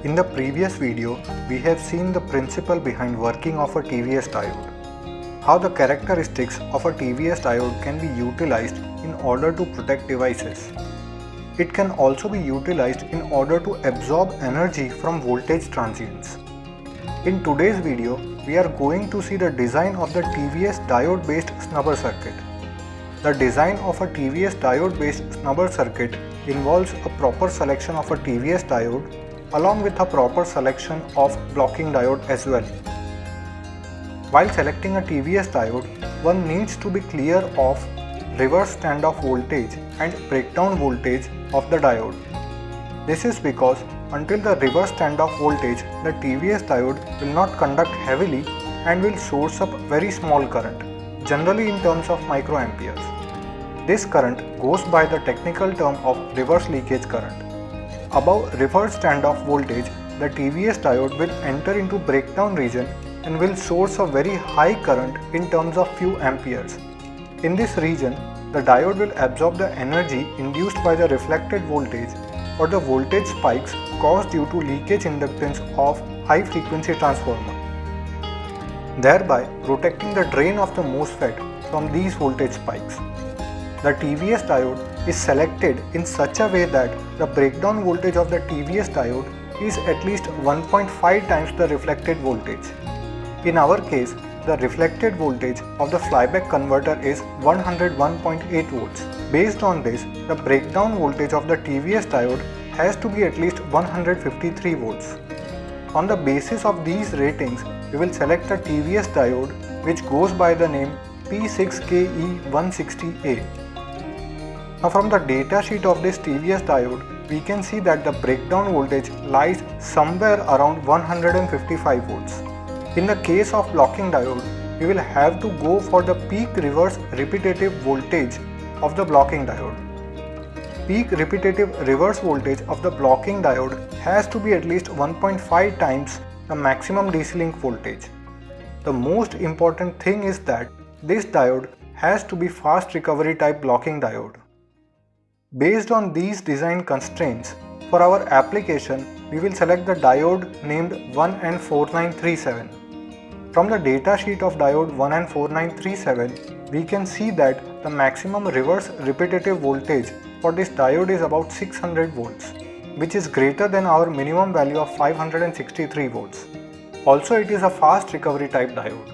In the previous video, we have seen the principle behind working of a TVS diode. How the characteristics of a TVS diode can be utilized in order to protect devices. It can also be utilized in order to absorb energy from voltage transients. In today's video, we are going to see the design of the TVS diode based snubber circuit. The design of a TVS diode based snubber circuit involves a proper selection of a TVS diode along with a proper selection of blocking diode as well. While selecting a TVS diode, one needs to be clear of reverse standoff voltage and breakdown voltage of the diode. This is because until the reverse standoff voltage, the TVS diode will not conduct heavily and will source up very small current, generally in terms of microamperes. This current goes by the technical term of reverse leakage current. Above reverse standoff voltage, the TVS diode will enter into breakdown region and will source a very high current in terms of few amperes. In this region, the diode will absorb the energy induced by the reflected voltage or the voltage spikes caused due to leakage inductance of high frequency transformer, thereby protecting the drain of the MOSFET from these voltage spikes. The TVS diode is selected in such a way that the breakdown voltage of the TVS diode is at least 1.5 times the reflected voltage. In our case, the reflected voltage of the flyback converter is 101.8 volts. Based on this, the breakdown voltage of the TVS diode has to be at least 153 volts. On the basis of these ratings, we will select a TVS diode which goes by the name P6KE160A. Now from the data sheet of this TVS diode, we can see that the breakdown voltage lies somewhere around 155 volts. In the case of blocking diode, we will have to go for the peak reverse repetitive voltage of the blocking diode. Peak repetitive reverse voltage of the blocking diode has to be at least 1.5 times the maximum DC link voltage. The most important thing is that this diode has to be fast recovery type blocking diode. Based on these design constraints, for our application, we will select the diode named 1N4937. From the data sheet of diode 1N4937, we can see that the maximum reverse repetitive voltage for this diode is about 600 volts, which is greater than our minimum value of 563 volts. Also, it is a fast recovery type diode.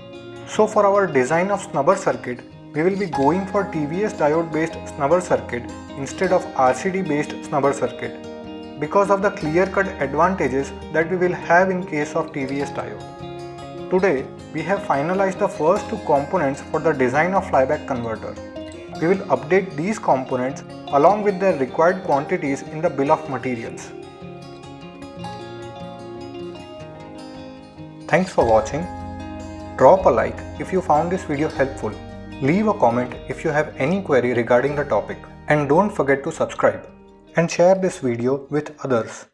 So for our design of snubber circuit, we will be going for TVS diode based snubber circuit instead of RCD based snubber circuit because of the clear-cut advantages that we will have in case of TVS diode. Today, we have finalized the first two components for the design of flyback converter. We will update these components along with their required quantities in the bill of materials. Thanks for watching. Drop a like if you found this video helpful. Leave a comment if you have any query regarding the topic. And don't forget to subscribe and share this video with others.